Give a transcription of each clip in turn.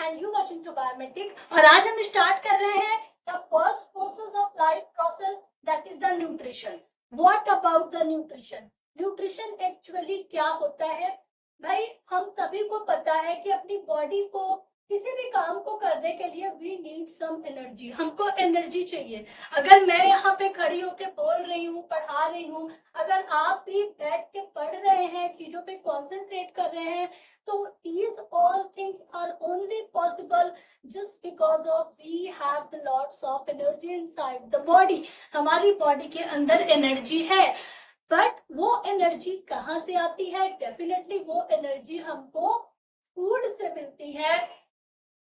And you watching to biometric. और आज हम स्टार्ट कर रहे हैं the first process of life process, that is the nutrition. What about the nutrition? Nutrition actually क्या होता है? भाई हम सभी को पता है कि अपनी बॉडी को किसी भी काम को करने के लिए वी नीड सम एनर्जी, हमको एनर्जी चाहिए। अगर मैं यहाँ पे खड़ी होके बोल रही हूँ, पढ़ा रही हूँ, अगर आप भी बैठ के पढ़ रहे हैं, चीजों पे कॉन्सेंट्रेट कर रहे हैं, तो these all things are only possible just because of we have the lots of energy inside the body। हमारी बॉडी के अंदर एनर्जी है, बट वो एनर्जी कहाँ से आती है? डेफिनेटली वो एनर्जी हमको फूड से मिलती है।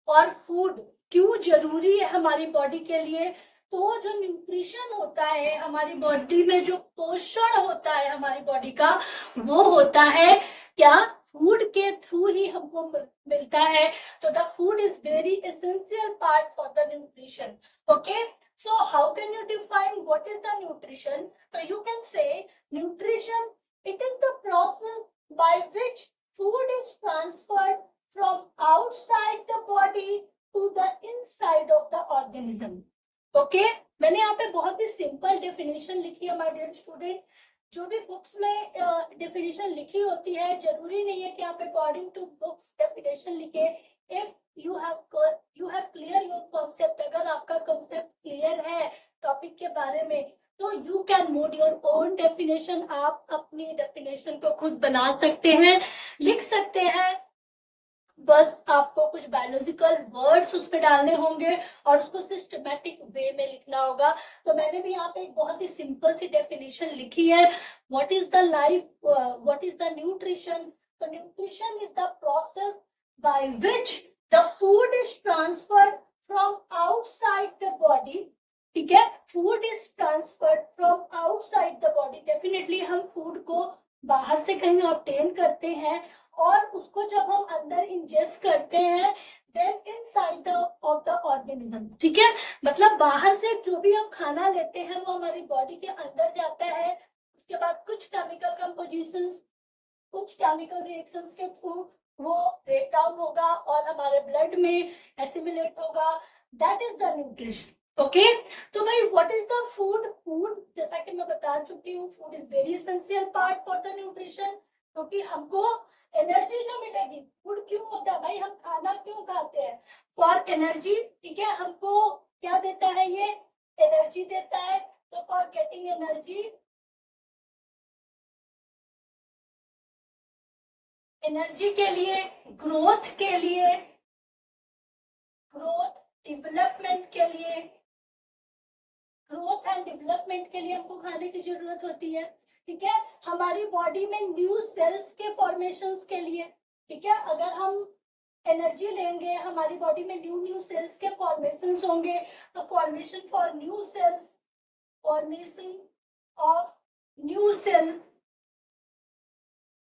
और फूड क्यों जरूरी है हमारी बॉडी के लिए? तो जो न्यूट्रिशन होता है हमारी बॉडी में, जो पोषण होता है हमारी बॉडी का, वो होता है क्या? फूड के थ्रू ही हमको मिलता है। तो the food is very essential part for the nutrition. Okay, so how can you define what is the nutrition? So you can say nutrition, it is the process by which food is transferred from outside the body to the inside of the organism। Okay, मैंने यहाँ पे बहुत ही simple definition लिखी है my dear student. जो भी books में definition लिखी होती है, जरूरी नहीं है कि आप अकॉर्डिंग टू बुक्स डेफिनेशन लिखे। If you have clear your concept, अगर आपका कॉन्सेप्ट क्लियर है टॉपिक के बारे में, तो you can mode your own definition. आप अपनी डेफिनेशन को खुद बना सकते हैं, लिख सकते हैं। बस आपको कुछ बायोलॉजिकल वर्ड्स उसमें डालने होंगे और उसको सिस्टमैटिक वे में लिखना होगा। तो मैंने भी यहाँ पे एक बहुत ही सिंपल सी डेफिनेशन लिखी है। What is the life, what is the nutrition? तो nutrition is the process by which the food is transferred from outside the body. ठीक है, food is transferred from outside the body. Definitely हम food को बाहर से कहीं obtain करते हैं और उसको जब हम अंदर इंजेस्ट करते हैं, then inside of the organism. ठीक है, मतलब बाहर से जो भी हम खाना लेते हैं वो हमारी बॉडी के अंदर जाता है। उसके बाद कुछ केमिकल कंपोजिशंस, कुछ केमिकल रिएक्शंस के थ्रू वो ब्रेक डाउन होगा और हमारे ब्लड में एसिमिलेट होगा। That is the nutrition. Okay, तो भाई what is the food? Food, जैसा कि मैं बता चुकी हूँ, food is very essential part for the nutrition, क्योंकि हमको एनर्जी जो मिलेगी। फूड क्यों होता है भाई? हम खाना क्यों खाते हैं? For energy. ठीक है, हमको क्या देता है? ये एनर्जी देता है। तो फॉर गेटिंग एनर्जी, एनर्जी के लिए, ग्रोथ के लिए, ग्रोथ डेवलपमेंट के लिए, ग्रोथ एंड डेवलपमेंट के लिए हमको खाने की जरूरत होती है। ठीक है, हमारी बॉडी में न्यू सेल्स के फॉर्मेशंस के लिए। ठीक है, अगर हम एनर्जी लेंगे, हमारी बॉडी में न्यू सेल्स के फॉर्मेशंस होंगे। तो formation for new cells, formation of new cell,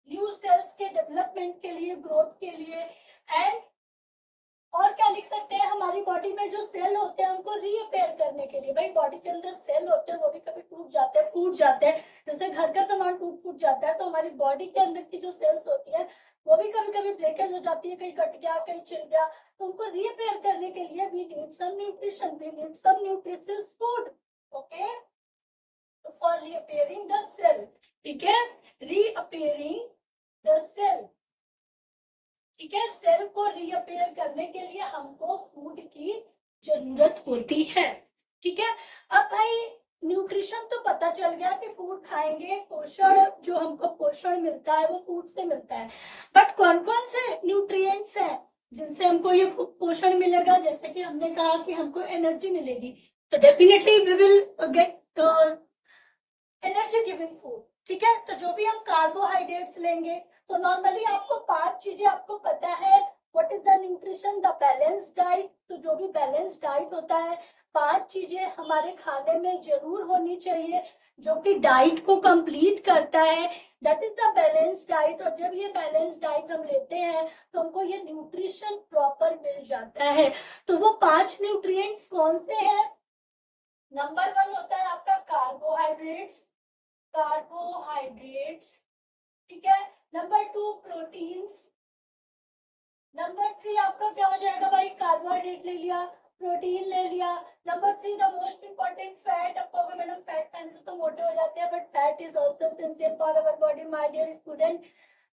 new cells के डेवलपमेंट के लिए, ग्रोथ के लिए। एंड और क्या लिख सकते हैं? हमारी बॉडी में जो सेल होते हैं उनको रीअपेयर करने के लिए। भाई बॉडी के अंदर सेल होते हैं, वो भी कभी टूट जाते हैं, फूट जाते हैं। जैसे घर का सामान टूट जाता है, तो हमारी बॉडी के अंदर की जो सेल्स होती है वो भी कभी कभी ब्रेकेज हो जाती है, कहीं कट गया, कहीं छिल गया। तो उनको रीअपेयर करने के लिए we need some nutrition, we need some nutritious food. Okay, for repairing the cell. ठीक है, रीअपेयरिंग द सेल। ठीक है, सेल को रीअपेयर करने के लिए हमको फूड की जरूरत होती है। ठीक है, अब भाई न्यूट्रिशन तो पता चल गया कि फूड खाएंगे, पोषण, जो हमको पोषण मिलता है वो फूड से मिलता है। बट कौन कौन से न्यूट्रिएंट्स हैं जिनसे हमको ये पोषण मिलेगा? जैसे कि हमने कहा कि हमको एनर्जी मिलेगी, तो definitely we will get energy giving food. ठीक है, तो जो भी हम कार्बोहाइड्रेट्स लेंगे, तो नॉर्मली आपको 5 चीजें आपको पता है। What is the nutrition? The balance diet. तो जो भी बैलेंस डाइट होता है, 5 चीजें हमारे खाने में जरूर होनी चाहिए जो कि डाइट को कंप्लीट करता है। That is the balance diet. और जब ये बैलेंस डाइट हम लेते हैं तो हमको ये न्यूट्रिशन प्रॉपर मिल जाता है। तो वो 5 न्यूट्रिएंट्स कौन से हैं? नंबर 1 होता है आपका कार्बोहाइड्रेट्स, कार्बोहाइड्रेट्स। ठीक है, नंबर 2 प्रोटीन्स, नंबर 3 3 आपका क्या हो जाएगा भाई, कार्बोहाइड्रेट ले लिया, प्रोटीन ले लिया। Number 3 the most important fat. अब कहोगे मैडम फैट खाने से तो मोटे हो जाते हैं, but fat is also essential for our body. My dear student,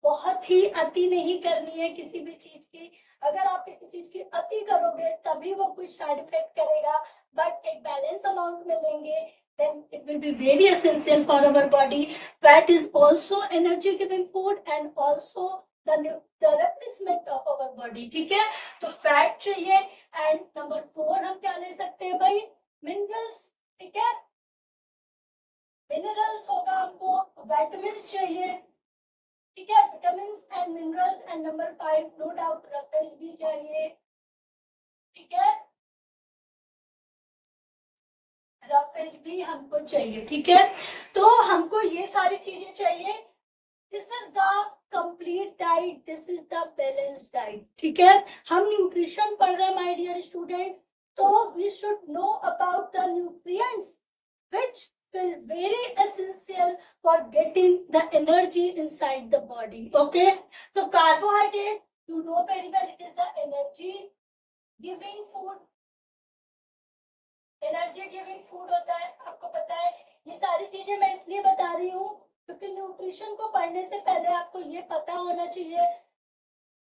बहुत ही अति नहीं करनी है किसी भी चीज की। अगर आप किसी चीज की अति करोगे तभी वो कुछ साइड इफेक्ट करेगा, बट एक बैलेंस अमाउंट में लेंगे then it will be very essential for our body. Fat is also energy giving food and also the replacement of our body. ठीक है, तो फैट चाहिए। एंड नंबर 4 हम क्या ले सकते हैं भाई, मिनरल्स। ठीक है, मिनरल्स होगा हमको, विटामिन चाहिए। ठीक है, vitamin and minerals. And number 5 no doubt roughage भी चाहिए। ठीक है, रफेज भी हमको चाहिए। ठीक है, तो हमको ये सारी चीजें चाहिए। This is the complete diet, this is the balance diet. ठीक है, हम न्यूट्रिशन पढ़ रहे हैं माय डियर स्टूडेंट, तो we should know about the nutrients which will very essential for getting the energy inside the body. Okay, so carbohydrate, you know very well, it is the energy giving food। Energy giving food होता है, आपको पता है। ये सारी चीजें मैं इसलिए बता रही हूँ क्योंकि न्यूट्रिशन को पढ़ने से पहले आपको ये पता होना चाहिए,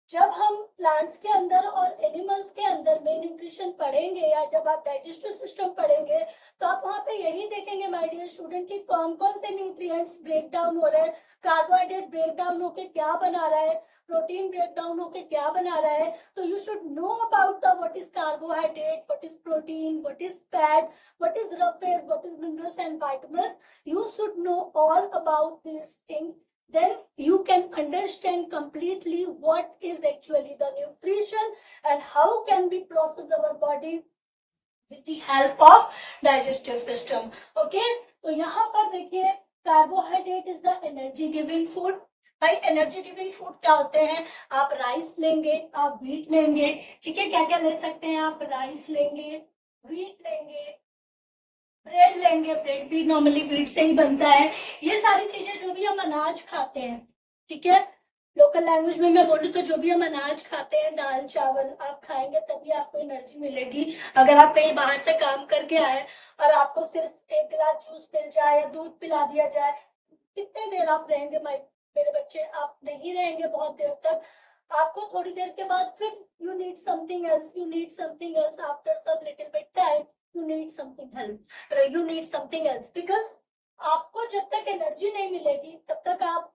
जब हम प्लांट्स के अंदर और एनिमल्स के अंदर में न्यूट्रिशन पढ़ेंगे या जब आप डाइजेस्टिव सिस्टम पढ़ेंगे तो आप वहाँ पे यही देखेंगे माय डियर स्टूडेंट कि कौन कौन से न्यूट्रिएंट्स ब्रेक डाउन हो रहे हैं। कार्बोहाइड्रेट ब्रेक डाउन होके क्या बना रहा है, प्रोटीन ब्रेक डाउन होके क्या बना रहा है। तो you should know about the what is carbohydrate, what is protein, what is fat, what is roughage, what is minerals and vitamin. You should know all about these things, then you can understand completely what is actually the nutrition and how can we process our body with the help of digestive system. Okay, तो यहाँ पर देखिए carbohydrate is the energy giving food. भाई energy giving food क्या होते हैं, आप rice लेंगे, आप व्हीट लेंगे। ठीक है, क्या क्या ले सकते हैं आप, राइस लेंगे, व्हीट लेंगे, ब्रेड लेंगे, ब्रेड भी नॉर्मली व्हीट से ही बनता है। ये सारी चीजें जो भी हम अनाज खाते हैं, ठीक है, लोकल लैंग्वेज में मैं बोलूँ तो जो भी हम अनाज खाते हैं, दाल चावल आप खाएंगे तभी आपको एनर्जी मिलेगी। अगर आप कहीं बाहर से काम करके आए और आपको सिर्फ एक गिलास जूस मिल जाए या दूध पिला दिया जाए, कितने देर आप रहेंगे मेरे बच्चे, आप नहीं रहेंगे बहुत देर तक। आपको थोड़ी देर के बाद फिर you need something else, you need something else after some little bit time, you need something help, you need something else, because आपको जब तक एनर्जी नहीं मिलेगी तब तक आप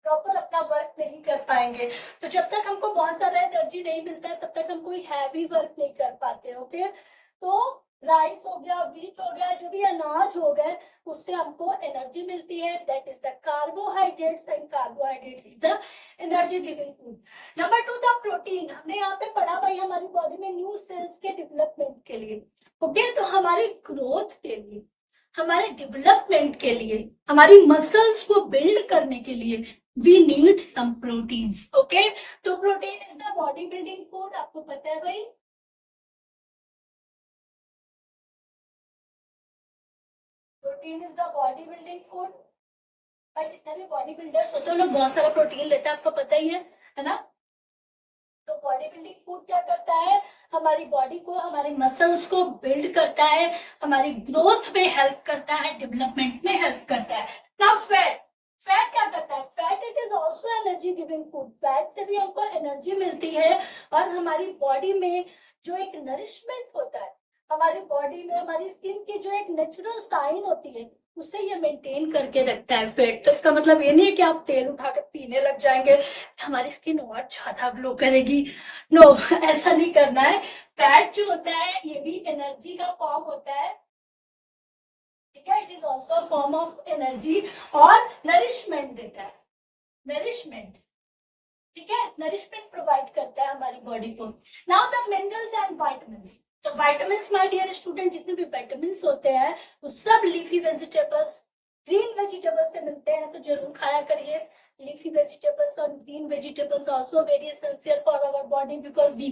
प्रॉपर अपना वर्क नहीं कर पाएंगे। तो जब तक हमको बहुत सारा एनर्जी नहीं मिलता है तब तक हम कोई हैवी वर्क नहीं कर पाते। ओके, तो राइस हो गया, व्हीट हो गया, जो भी अनाज हो गए उससे हमको एनर्जी मिलती है, that is the carbohydrates and carbohydrate is the energy giving food. Number 2 the protein. हमने यहाँ पे पढ़ा भाई हमारी बॉडी में न्यू सेल्स के डेवलपमेंट के लिए। ओके, तो हमारी ग्रोथ के लिए, हमारे डेवलपमेंट के लिए, हमारी मसल्स को बिल्ड करने के लिए we need some proteins. Okay, तो protein is the body building food, आपको पता है भाई। Protein is the body building food. भाई जितने भी बॉडी बिल्डर होते हैं लोग बहुत सारा प्रोटीन लेते हैं, आपको पता ही है ना। तो बॉडी बिल्डिंग फूड क्या करता है, हमारी बॉडी को, हमारे मसल्स को बिल्ड करता है, हमारी ग्रोथ में हेल्प करता है, डेवलपमेंट में हेल्प करता है। ना फैट, फैट क्या करता है, fat it is also energy giving food. Fat से भी हमको एनर्जी मिलती है और हमारी बॉडी में जो एक नरिशमेंट होता है, हमारी बॉडी में हमारी स्किन की जो एक नेचुरल साइन होती है उसे ये मेंटेन करके रखता है फैट। तो इसका मतलब ये नहीं है कि आप तेल उठा के पीने लग जाएंगे हमारी स्किन और ज्यादा ग्लो करेगी, नो ऐसा नहीं करना है। फैट जो होता है ये भी एनर्जी का फॉर्म होता है। ठीक है, it is also a form of energy और नरिशमेंट देता है, नरिशमेंट। ठीक है, नरिशमेंट प्रोवाइड करता है हमारी बॉडी को। Now the minerals and vitamins. तो विटामिन्स माय डियर स्टूडेंट, जितने भी विटामिन्स होते हैं वो सब लीफी वेजिटेबल्स, ग्रीन वेजिटेबल्स से मिलते हैं, तो जरूर खाया करिए। लीफी वेजिटेबल्स और green vegetables also very essential for our body because we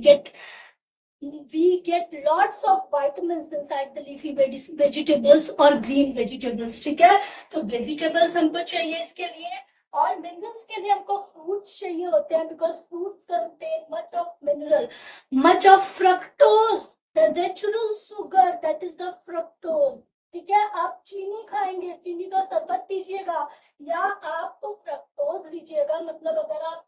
get lots of vitamins inside the leafy vegetables और green vegetables। ठीक है, तो वेजिटेबल्स हमको चाहिए इसके लिए, और मिनरल्स के लिए हमको फ्रूट्स चाहिए होते हैं because fruits contain much of mineral, much of fructose, the natural sugar, that is the fructose. ठीक है, आप चीनी खाएंगे, चीनी का शरबत पीजिएगा या आप फ्रक्टोज लीजिएगा, मतलब अगर आप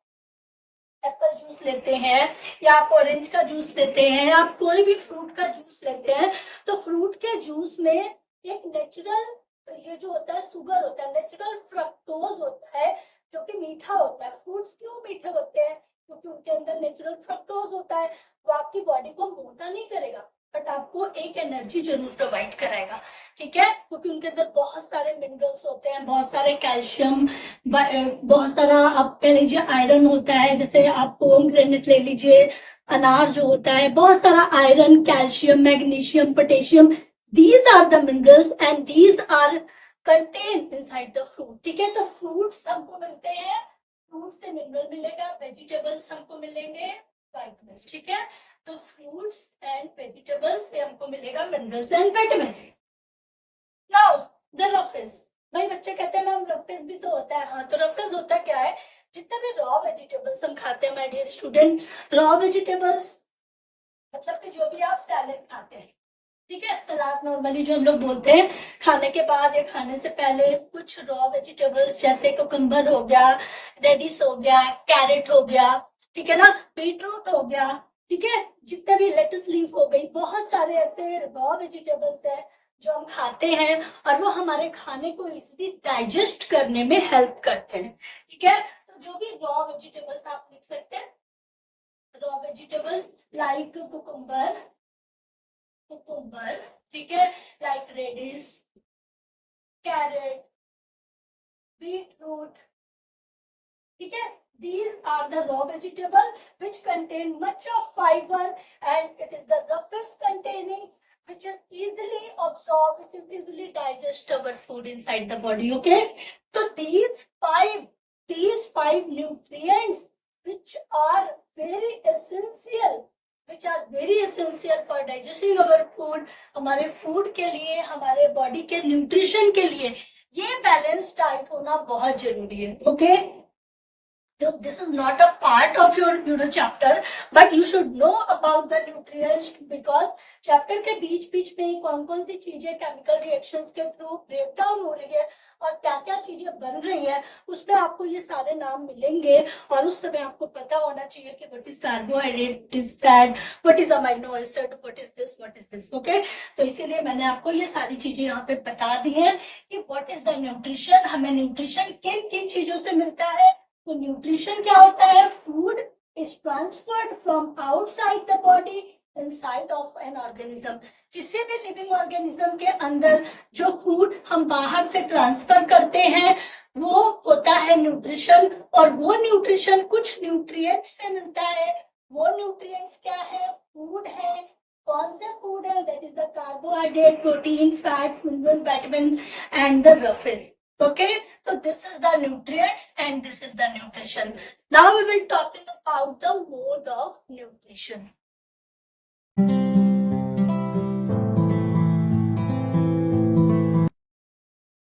एप्पल जूस लेते हैं या आप ऑरेंज का जूस लेते हैं, आप कोई भी फ्रूट का जूस लेते हैं, तो फ्रूट के जूस में एक नेचुरल ये जो होता है सुगर होता है, नेचुरल फ्रक्टोज होता है जो कि मीठा होता है। फ्रूट्स क्यों मीठे होते हैं? क्योंकि उनके अंदर नेचुरल फ्रक्टोज होता है। वो आपकी बॉडी को मोटा नहीं करेगा बट आपको एक एनर्जी जरूर प्रोवाइड कराएगा, ठीक है, क्योंकि उनके अंदर बहुत सारे मिनरल्स होते हैं, बहुत सारे कैल्शियम, बहुत सारा आप कह लीजिए आयरन होता है। जैसे आप पोमग्रेनेट ले लीजिए, अनार जो होता है, बहुत सारा iron, calcium, magnesium, potassium, these are the minerals and these are contained inside the fruit, ठीक है। तो फ्रूट्स हमको मिलते हैं, फ्रूट से मिनरल मिलेगा, वेजिटेबल्स हमको मिलेंगे विटामिन्स, ठीक है। तो फ्रूट्स एंड वेजिटेबल्स से हमको मिलेगा minerals and vitamins. Now the roughage, भाई बच्चे कहते हैं मैम रफेज भी तो होता है। हाँ, तो रफेज होता क्या है? जितने भी रॉ वेजिटेबल्स हम खाते हैं my dear student, raw vegetables मतलब कि जो भी आप सैलेड खाते हैं, ठीक है, सलाद नॉर्मली जो हम लोग बोलते हैं, खाने के बाद या खाने से पहले कुछ रॉ वेजिटेबल्स जैसे कुकुम्बर हो गया, रेडिस हो गया, कैरेट हो गया, ठीक है ना, बीटरूट हो गया, ठीक है, जितने भी लेटस लीफ हो गई, बहुत सारे ऐसे रॉ वेजिटेबल्स है जो हम खाते हैं और वो हमारे खाने को इजीली डाइजेस्ट करने में हेल्प करते हैं, ठीक है। तो जो भी रॉ वेजिटेबल्स आप लिख सकते हैं, रॉ वेजिटेबल्स लाइक कुकुम्बर, ठीक है, लाइक रेडिस, कैरेट, बीटरूट, ठीक है। These are the raw vegetable which contain much of fiber and it is the roughest containing which is easily absorbed, which is easily digest our food inside the body, okay. So these five nutrients which are very essential for digesting our food, हमारे food के लिए, हमारे body के nutrition के लिए ये balance diet होना बहुत जरूरी है, okay. So this is not a part of your chapter, but you should know about the nutrients because chapter के बीच में कौन कौन सी चीजें केमिकल रिएक्शंस के थ्रू ब्रेक डाउन हो रही है और क्या क्या चीजें बन रही है, उसमें आपको ये सारे नाम मिलेंगे और उस समय आपको पता होना चाहिए कि what is carbohydrate, what is fat, what is amino acid, what is this, okay. तो इसीलिए मैंने आपको ये सारी चीजें यहाँ पे बता दी है कि व्हाट इज द न्यूट्रिशन, हमें न्यूट्रिशन किन किन चीजों से मिलता है। तो न्यूट्रिशन क्या होता है? Food is transferred from outside the body inside of an organism. किसी भी लिविंग ऑर्गेनिज्म के अंदर जो फूड हम बाहर से ट्रांसफर करते हैं वो होता है न्यूट्रिशन, और वो न्यूट्रिशन कुछ न्यूट्रिएंट्स से मिलता है। वो न्यूट्रिएंट्स क्या है? फूड है। कौन से फूड है? That is the carbohydrate, protein, fats, mineral, vitamin and the roughage, okay. So this is the nutrients and this is the nutrition. Now we will talking about the mode of nutrition.